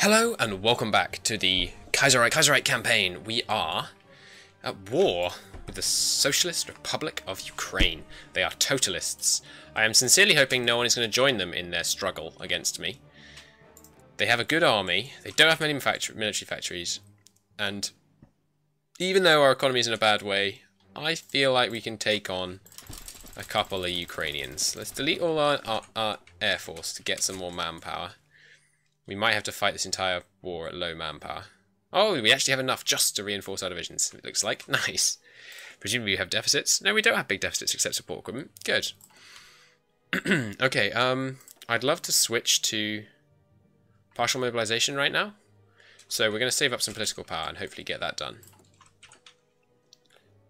Hello and welcome back to the Kaiserreich campaign. We are at war with the Socialist Republic of Ukraine. They are totalists. I am sincerely hoping no one is going to join them in their struggle against me. They have a good army. They don't have many military factories. And even though our economy is in a bad way, I feel like we can take on a couple of Ukrainians. Let's delete all our air force to get some more manpower. We might have to fight this entire war at low manpower. Oh, we actually have enough just to reinforce our divisions, it looks like. Nice. Presumably we have deficits. No, we don't have big deficits except support equipment. Good. Okay, I'd love to switch to partial mobilization right now. So we're going to save up some political power and hopefully get that done.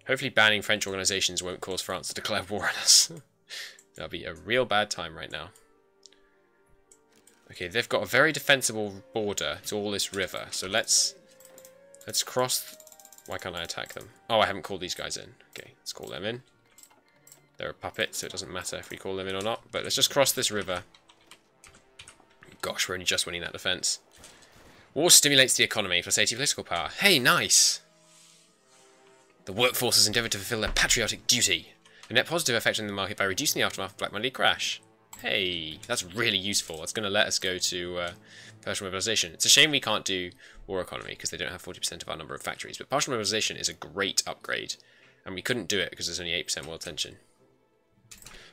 Hopefully banning French organizations won't cause France to declare war on us. That'll be a real bad time right now. Okay, they've got a very defensible border to all this river, so let's cross. Why can't I attack them? Oh, I haven't called these guys in. Okay, let's call them in. They're a puppet, so it doesn't matter if we call them in or not. But let's just cross this river. Gosh, we're only just winning that defense. War stimulates the economy, plus 80 political power. Hey, nice! The workforce has endeavoured to fulfill their patriotic duty. The net positive effect on the market by reducing the aftermath of Black Monday crash. Hey, that's really useful. That's going to let us go to partial mobilization. It's a shame we can't do war economy because they don't have 40% of our number of factories. But partial mobilization is a great upgrade. And we couldn't do it because there's only 8% world tension.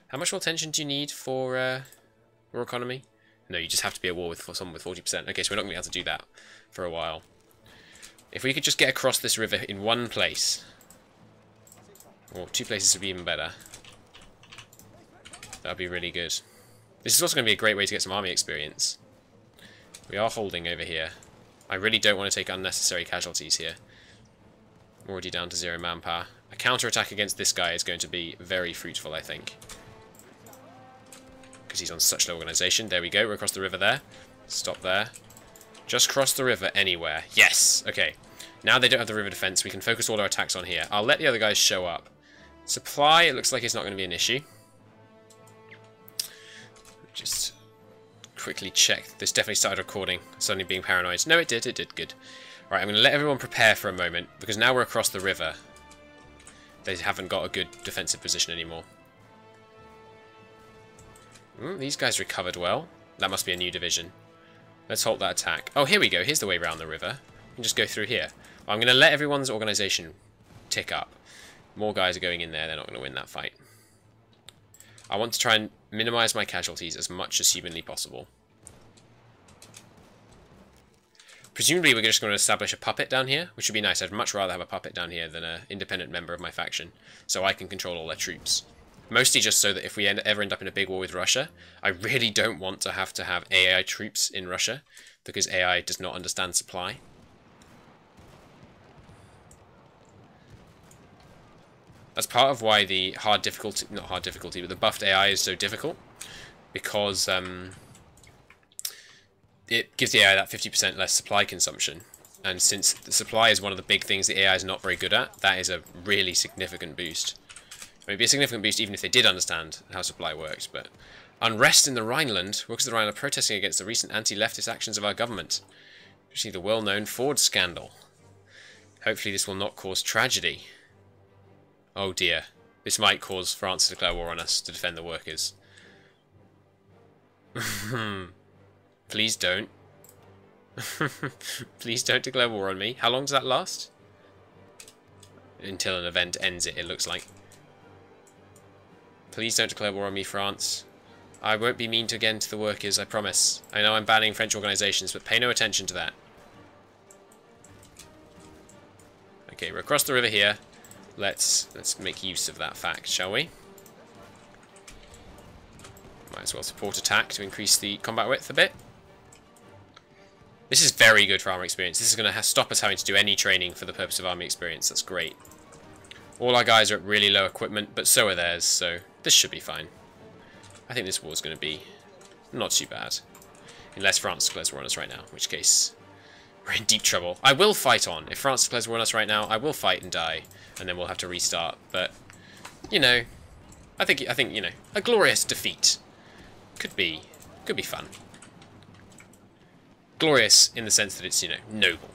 How much world tension do you need for war economy? No, you just have to be at war with someone with 40%. Okay, so we're not going to be able to do that for a while. If we could just get across this river in one place, or two places would be even better. That would be really good. This is also going to be a great way to get some army experience. We are holding over here. I really don't want to take unnecessary casualties here. I'm already down to 0 manpower. A counter-attack against this guy is going to be very fruitful, I think. Because he's on such low organisation. There we go, we're across the river there. Stop there. Just cross the river anywhere. Yes! Okay. Now they don't have the river defence, we can focus all our attacks on here. I'll let the other guys show up. Supply, it looks like it's not going to be an issue. Just quickly check. This definitely started recording. Suddenly being paranoid. No, it did. It did. Good. Alright, I'm going to let everyone prepare for a moment, because now we're across the river. They haven't got a good defensive position anymore. These guys recovered well. That must be a new division. Let's halt that attack. Oh, here we go. Here's the way around the river. We can just go through here. Well, I'm going to let everyone's organisation tick up. More guys are going in there. They're not going to win that fight. I want to try and minimise my casualties as much as humanly possible. Presumably we're just going to establish a puppet down here, which would be nice. I'd much rather have a puppet down here than an independent member of my faction, so I can control all their troops. Mostly just so that if we ever end up in a big war with Russia, I really don't want to have AI troops in Russia, because AI does not understand supply. That's part of why the not hard difficulty, but the buffed AI is so difficult, because it gives the AI that 50% less supply consumption, and since the supply is one of the big things the AI is not very good at, that is a really significant boost. It would be a significant boost even if they did understand how supply worked, but unrest in the Rhineland. Workers of the Rhine are protesting against the recent anti-leftist actions of our government, especially the well-known Ford scandal. Hopefully this will not cause tragedy. Oh dear, this might cause France to declare war on us to defend the workers. Please don't. Please don't declare war on me. How long does that last? Until an event ends it looks like. Please don't declare war on me, France. I won't be mean again to the workers, I promise. I know I'm banning French organisations, but pay no attention to that. Okay, we're across the river here. Let's make use of that fact, shall we? Might as well support attack to increase the combat width a bit. This is very good for army experience. This is going to stop us having to do any training for the purpose of army experience. That's great. All our guys are at really low equipment, but so are theirs, so this should be fine. I think this war is going to be not too bad. Unless France declares war on us right now, in which case we're in deep trouble. I will fight on. If France declares war on us right now, I will fight and die, and then we'll have to restart. But, you know, I think you know, a glorious defeat could be fun. Glorious in the sense that it's, you know, noble.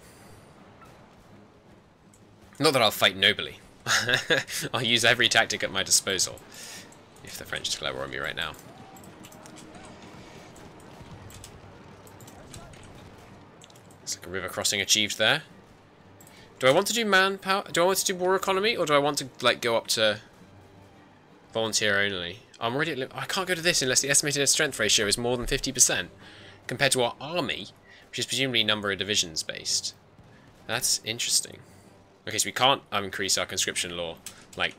Not that I'll fight nobly. I'll use every tactic at my disposal if the French declare war on me right now. It's like a river crossing achieved there. Do I want to do manpower? Do I want to do war economy, or do I want to like go up to volunteer only? I'm already at I can't go to this unless the estimated strength ratio is more than 50% compared to our army, which is presumably number of divisions based. That's interesting. Okay, so we can't increase our conscription law, like,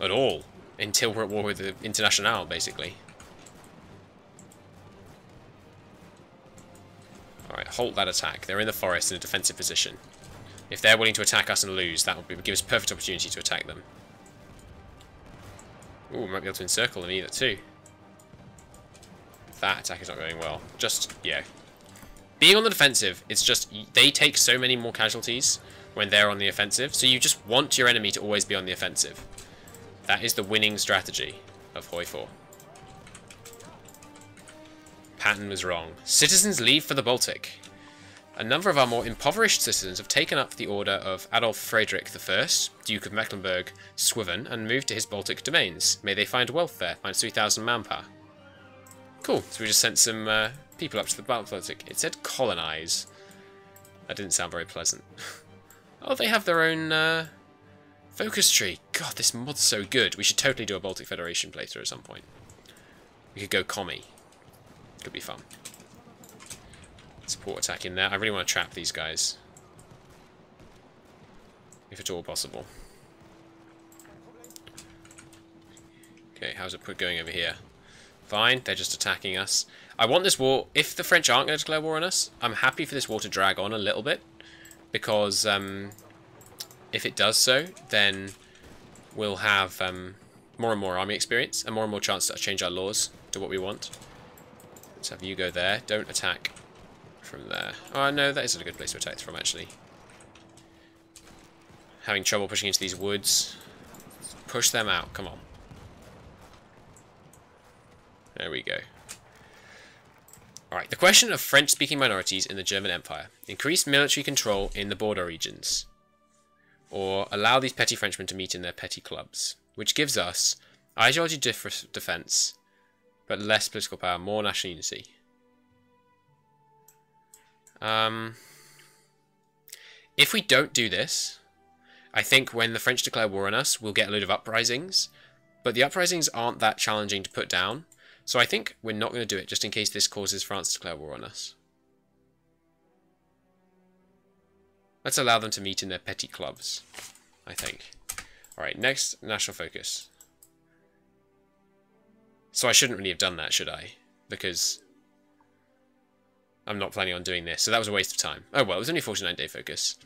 at all, until we're at war with the Internationale, basically. Alright, halt that attack. They're in the forest in a defensive position. If they're willing to attack us and lose, that will give us perfect opportunity to attack them. Ooh, we might be able to encircle them either, too. That attack is not going well. Just, yeah. Being on the defensive, it's just, they take so many more casualties when they're on the offensive, so you just want your enemy to always be on the offensive. That is the winning strategy of Hoi 4. Patton was wrong. Citizens leave for the Baltic. A number of our more impoverished citizens have taken up the order of Adolf Frederick I, Duke of Mecklenburg-Schwerin, and moved to his Baltic domains. May they find wealth there, minus 3,000 manpower. Cool, so we just sent some people up to the Baltic. It said colonize. That didn't sound very pleasant. Oh, they have their own focus tree. God, this mod's so good. We should totally do a Baltic Federation playthrough at some point. We could go commie. Could be fun. Support attack in there. I really want to trap these guys. If at all possible. Okay, how's it going over here? Fine, they're just attacking us. I want this war... If the French aren't going to declare war on us, I'm happy for this war to drag on a little bit. Because if it does so, then we'll have more and more army experience and more chance to change our laws to what we want. Let's have you go there. Don't attack from there. Oh, no, that isn't a good place to attack from, actually. Having trouble pushing into these woods. Push them out. Come on. There we go. Alright, the question of French-speaking minorities in the German Empire. Increase military control in the border regions. Or allow these petty Frenchmen to meet in their petty clubs. Which gives us ideology defense, but less political power, more national unity. If we don't do this, I think when the French declare war on us, we'll get a load of uprisings. But the uprisings aren't that challenging to put down. So I think we're not going to do it, just in case this causes France to declare war on us. Let's allow them to meet in their petty clubs, I think. Alright, next, national focus. So I shouldn't really have done that, should I? Because I'm not planning on doing this, so that was a waste of time. Oh well, it was only a 49-day focus.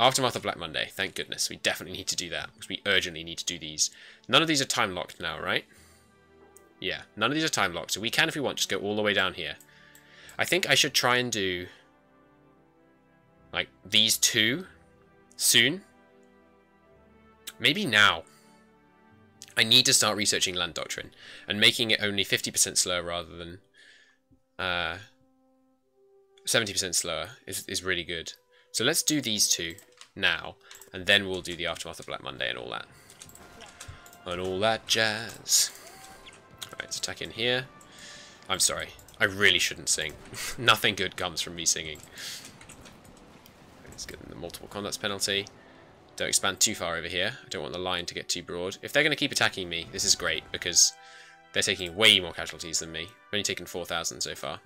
Aftermath of Black Monday, thank goodness. We definitely need to do that, because we urgently need to do these. None of these are time-locked now, right? Yeah, none of these are time-locked, so we can, if we want, just go all the way down here. I think I should try and do, like, these two soon. Maybe now. I need to start researching land doctrine, and making it only 50% slower rather than 70% slower is really good. So let's do these two now, and then we'll do the Aftermath of Black Monday and all that. And all that jazz. Alright, let's attack in here. I'm sorry, I really shouldn't sing. Nothing good comes from me singing. Let's get them the multiple combats penalty. Don't expand too far over here. I don't want the line to get too broad. If they're going to keep attacking me, this is great, because they're taking way more casualties than me. I've only taken 4,000 so far.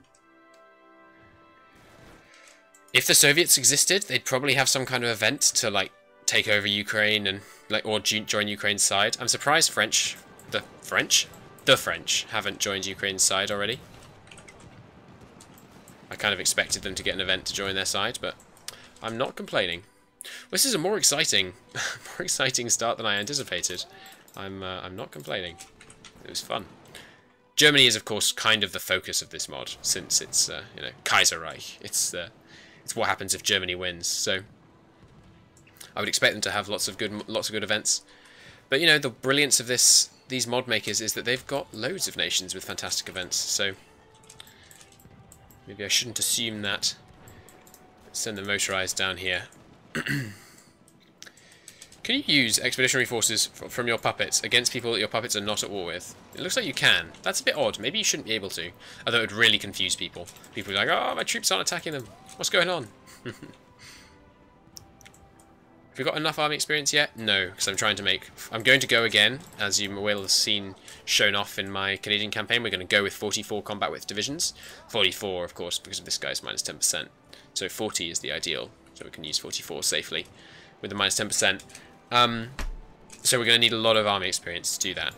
If the Soviets existed, they'd probably have some kind of event to, like, take over Ukraine and, like, or join Ukraine's side. I'm surprised the French haven't joined Ukraine's side already. I kind of expected them to get an event to join their side, but I'm not complaining. Well, this is a more exciting start than I anticipated. I'm not complaining. It was fun. Germany is, of course, kind of the focus of this mod, since it's you know, Kaiserreich. It's what happens if Germany wins. So I would expect them to have lots of good events. But you know, the brilliance of these mod makers is that they've got loads of nations with fantastic events. So maybe I shouldn't assume that Send the motorized down here. Can you use expeditionary forces from your puppets against people that your puppets are not at war with? It looks like you can. That's a bit odd. Maybe you shouldn't be able to. Although it would really confuse people. People are like, oh, my troops aren't attacking them. What's going on? Have we got enough army experience yet? No, because I'm trying to make... I'm going to go again, as you will have seen shown off in my Canadian campaign. We're going to go with 44 combat width divisions. 44, of course, because of this guy's minus 10%. So 40 is the ideal. So we can use 44 safely with the minus 10%. So we're going to need a lot of army experience to do that.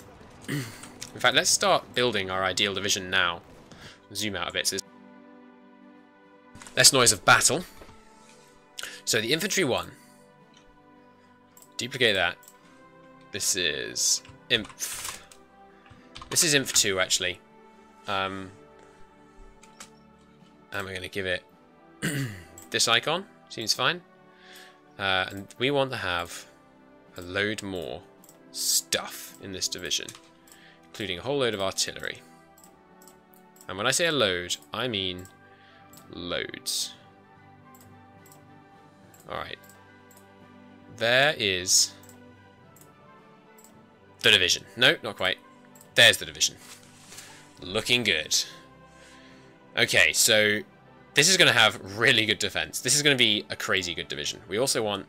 In fact, let's start building our ideal division now. Zoom out a bit. So less noise of battle. So the infantry 1. Duplicate that. This is inf. This is inf 2 actually. And we're going to give it this icon. Seems fine. And we want to have a load more stuff in this division, including a whole load of artillery. And when I say a load, I mean loads. Alright. There is the division. No, not quite. There's the division. Looking good. Okay, so this is going to have really good defense. This is going to be a crazy good division. We also want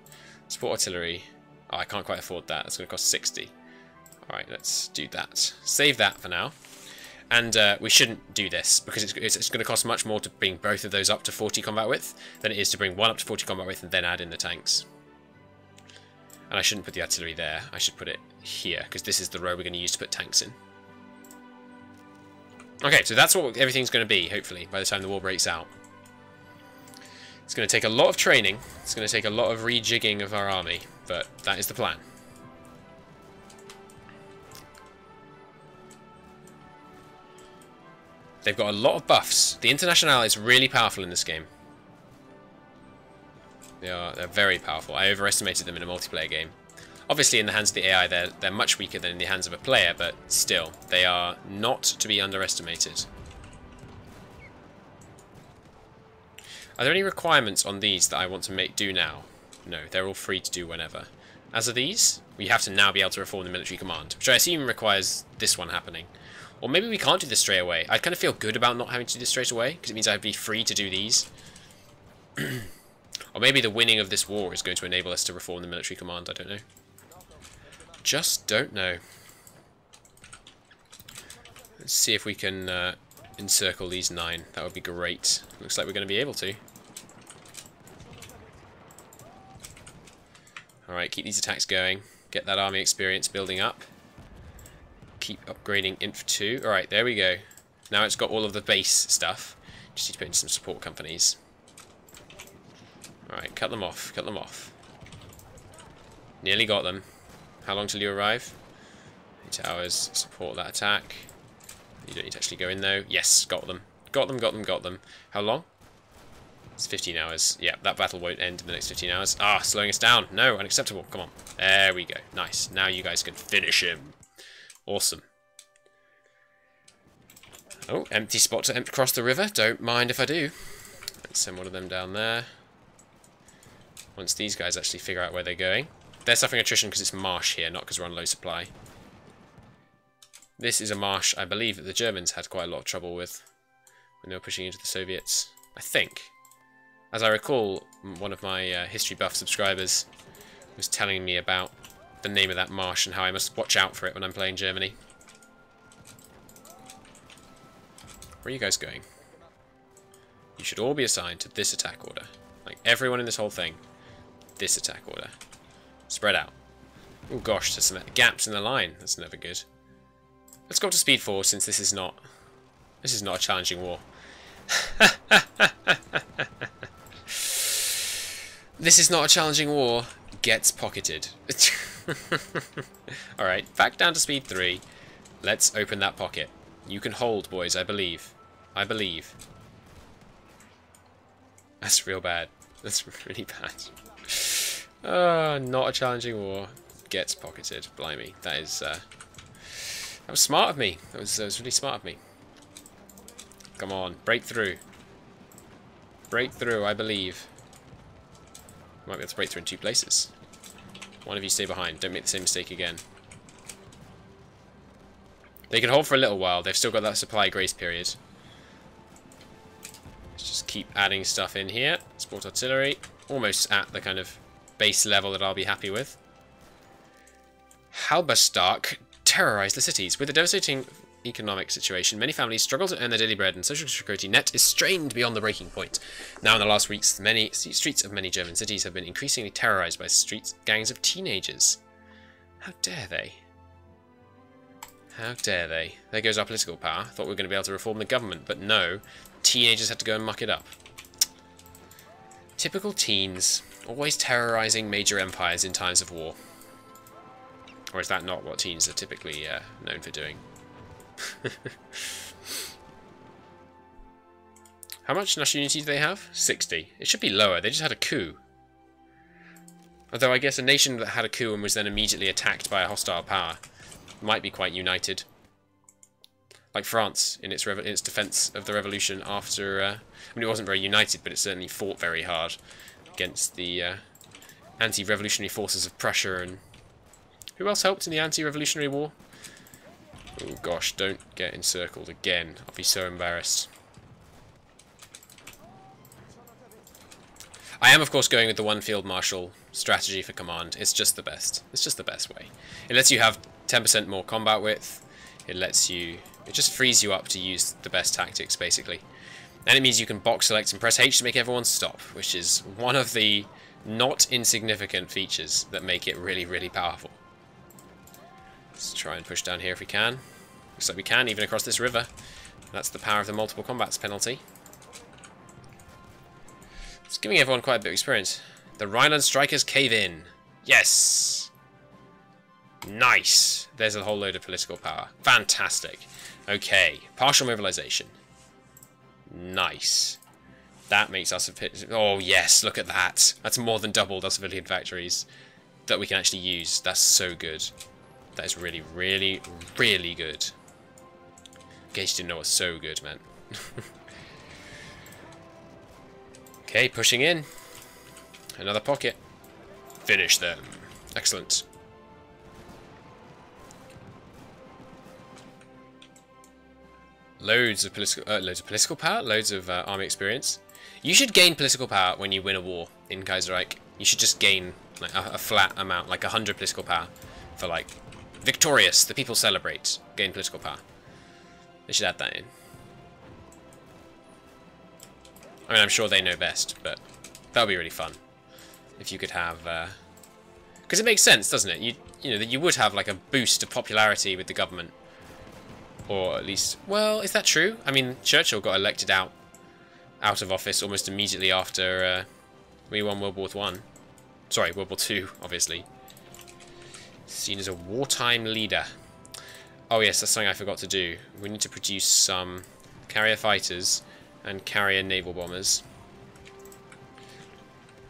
support artillery. Oh, I can't quite afford that. That's going to cost 60. Alright, let's do that. Save that for now. And we shouldn't do this, because it's going to cost much more to bring both of those up to 40 combat width than it is to bring one up to 40 combat width and then add in the tanks. And I shouldn't put the artillery there. I should put it here, because this is the row we're going to use to put tanks in. Okay, so that's what everything's going to be, hopefully, by the time the war breaks out. It's going to take a lot of training. It's going to take a lot of rejigging of our army, but that is the plan. They've got a lot of buffs. The Internationale is really powerful in this game. They're very powerful. I overestimated them in a multiplayer game. Obviously, in the hands of the AI, they're much weaker than in the hands of a player, but still, they are not to be underestimated. Are there any requirements on these that I want to do now? No, they're all free to do whenever. As are these, we have to now be able to reform the military command, which I assume requires this one happening. Or maybe we can't do this straight away. I'd kind of feel good about not having to do this straight away, because it means I'd be free to do these. Or maybe the winning of this war is going to enable us to reform the military command, I don't know. Just don't know. Let's see if we can encircle these 9. That would be great. Looks like we're going to be able to. Alright, keep these attacks going. Get that army experience building up. Keep upgrading Inf 2. Alright, there we go. Now it's got all of the base stuff. Just need to put in some support companies. Alright, cut them off. Cut them off. Nearly got them. How long till you arrive? 8 hours. Support that attack. You don't need to actually go in though. Yes, got them. Got them, got them, got them. How long? It's 15 hours. Yeah, that battle won't end in the next 15 hours. Ah, slowing us down. No, unacceptable. Come on. There we go. Nice. Now you guys can finish him. Awesome. Oh, empty spot to cross the river. Don't mind if I do. Let's send one of them down there. Once these guys actually figure out where they're going. They're suffering attrition because it's marsh here, not because we're on low supply. This is a marsh I believe that the Germans had quite a lot of trouble with when they were pushing into the Soviets. I think. As I recall, one of my history buff subscribers was telling me about the name of that marsh and how I must watch out for it when I'm playing Germany. Where are you guys going? You should all be assigned to this attack order. Like everyone in this whole thing. This attack order. Spread out. Oh gosh, there's some gaps in the line. That's never good. Let's go up to speed 4 since this is not a challenging war. This is not a challenging war. Gets pocketed. Alright, back down to speed 3. Let's open that pocket. You can hold, boys, I believe. I believe. That's real bad. That's really bad. Not a challenging war. Gets pocketed. Blimey. That is, that was smart of me. That was really smart of me. Come on. Break through. Break through, I believe. Might be able to break through in 2 places. One of you stay behind. Don't make the same mistake again. They can hold for a little while. They've still got that supply grace period. Let's just keep adding stuff in here. Sport artillery. Almost at the kind of base level that I'll be happy with. Halberstadt terrorized the cities. With the devastating economic situation, many families struggle to earn their daily bread and social security net is strained beyond the breaking point. Now in the last weeks, many streets of many German cities have been increasingly terrorized by gangs of teenagers. How dare they? How dare they? There goes our political power. Thought we were going to be able to reform the government, but no. Teenagers had to go and muck it up. Typical teens, always terrorizing major empires in times of war. Or is that not what teens are typically known for doing? How much national unity do they have? 60. It should be lower. They just had a coup. Although I guess a nation that had a coup and was then immediately attacked by a hostile power might be quite united. Like France in its defense of the revolution after... I mean, it wasn't very united, but it certainly fought very hard against the anti-revolutionary forces of Prussia. And who else helped in the anti-revolutionary war? Oh gosh, don't get encircled again. I'll be so embarrassed. I am, of course, going with the one field marshal strategy for command. It's just the best. It's just the best way. It lets you have 10% more combat width. It lets you... It just frees you up to use the best tactics, basically. And it means you can box select and press H to make everyone stop, which is one of the not insignificant features that make it really, really powerful. Let's try and push down here if we can. Looks like we can, even across this river. That's the power of the multiple combats penalty. It's giving everyone quite a bit of experience. The Rhineland strikers cave in. Yes! Nice! There's a whole load of political power. Fantastic. Okay, partial mobilization. Nice. That makes us a bit... Oh yes, look at that. That's more than doubled our civilian factories that we can actually use. That's so good. That is really, really, really good. In case you didn't know what so good meant. Okay, pushing in. Another pocket. Finish them. Excellent. Loads of political power, loads of army experience. You should gain political power when you win a war in Kaiserreich. You should just gain like a flat amount, like 100 political power for like victorious. The people celebrate. Gain political power. They should add that in. I mean, I'm sure they know best, but that would be really fun if you could have. Because it makes sense, doesn't it? You know that you would have like a boost of popularity with the government. Or at least, well, is that true? I mean, Churchill got elected out of office almost immediately after we won World War I. Sorry, World War II, obviously. Seen as a wartime leader. Oh yes, that's something I forgot to do. We need to produce some carrier fighters and carrier naval bombers.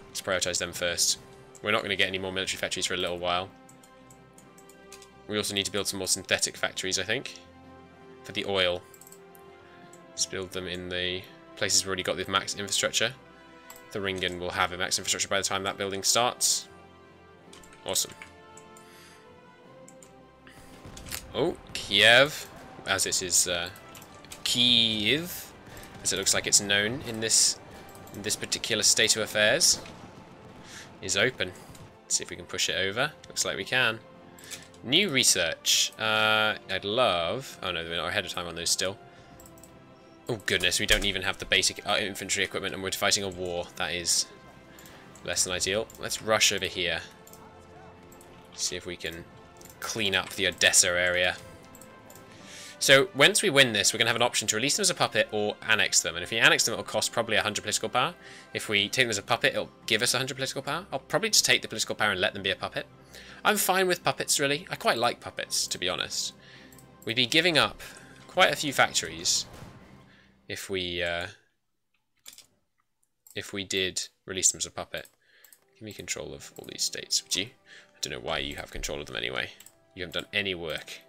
Let's prioritize them first. We're not going to get any more military factories for a little while. We also need to build some more synthetic factories, I think. For the oil. Let's build them in the places we've already got the max infrastructure. Thuringen will have a max infrastructure by the time that building starts. Awesome. Oh, Kiev, as this is Kiev, as it looks like it's known in this particular state of affairs, is open. Let's see if we can push it over. Looks like we can. New research. I'd love... Oh no, we're not ahead of time on those still. Oh goodness, we don't even have the basic infantry equipment and we're fighting a war. That is less than ideal. Let's rush over here. See if we can clean up the Odessa area. So, once we win this, we're going to have an option to release them as a puppet or annex them. And if we annex them, it'll cost probably 100 political power. If we take them as a puppet, it'll give us 100 political power. I'll probably just take the political power and let them be a puppet. I'm fine with puppets, really. I quite like puppets, to be honest. We'd be giving up quite a few factories if we did release them as a puppet. Give me control of all these states, would you? I don't know why you have control of them anyway. You haven't done any work.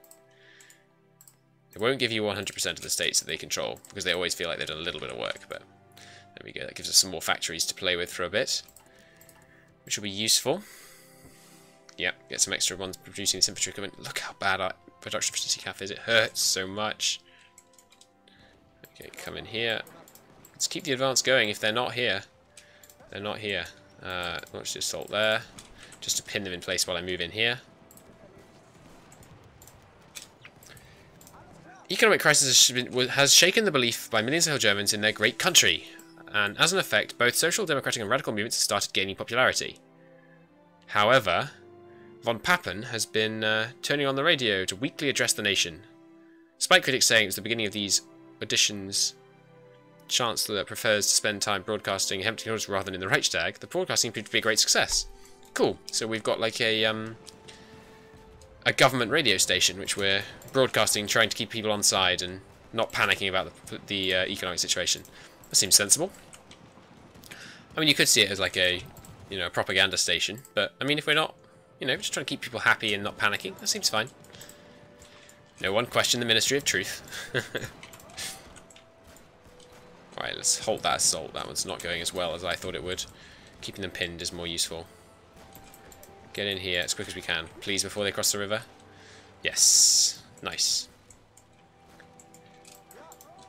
It won't give you 100% of the states that they control, because they always feel like they've done a little bit of work, but there we go. That gives us some more factories to play with for a bit. which will be useful. Yep, get some extra ones producing this infantry equipment. Look how bad our production efficiency cap is. It hurts so much. Okay, come in here. Let's keep the advance going if they're not here. They're not here. Launch the assault there, just to pin them in place while I move in here. Economic crisis has shaken the belief by millions of Germans in their great country, and as an effect, both social, democratic and radical movements have started gaining popularity. However, von Papen has been turning on the radio to weekly address the nation. Despite critics saying it was the beginning of these auditions, Chancellor prefers to spend time broadcasting empty orders rather than in the Reichstag, the broadcasting proved to be a great success. Cool, so we've got like a government radio station which we're broadcasting, trying to keep people on side and not panicking about the economic situation. That seems sensible. I mean, you could see it as like a, you know, propaganda station, but I mean, if we're not, you know, just trying to keep people happy and not panicking, that seems fine. No one questioned the Ministry of Truth. Alright, let's halt that assault. That one's not going as well as I thought it would. Keeping them pinned is more useful. Get in here as quick as we can, please, before they cross the river. Yes. Nice.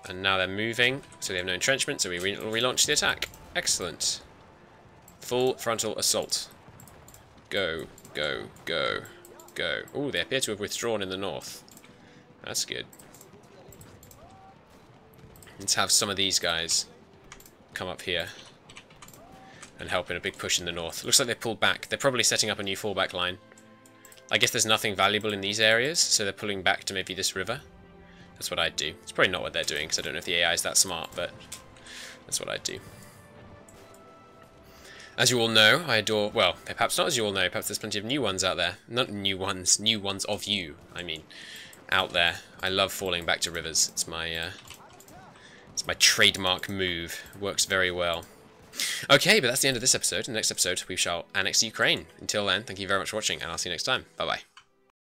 And now they're moving, so they have no entrenchment, so we relaunch the attack. Excellent. Full frontal assault. Go, go, go, go. Ooh, they appear to have withdrawn in the north. That's good. Let's have some of these guys come up here and help in a big push in the north. Looks like they pulled back. They're probably setting up a new fallback line. I guess there's nothing valuable in these areas, so they're pulling back to maybe this river. That's what I'd do. It's probably not what they're doing, because I don't know if the AI is that smart, but that's what I'd do. As you all know, I adore... Well, perhaps not as you all know. Perhaps there's plenty of new ones out there. Not new ones of you, I mean. Out there. I love falling back to rivers. It's my trademark move. It works very well. Okay, but that's the end of this episode. In the next episode, we shall annex Ukraine. Until then, thank you very much for watching, and I'll see you next time. Bye-bye.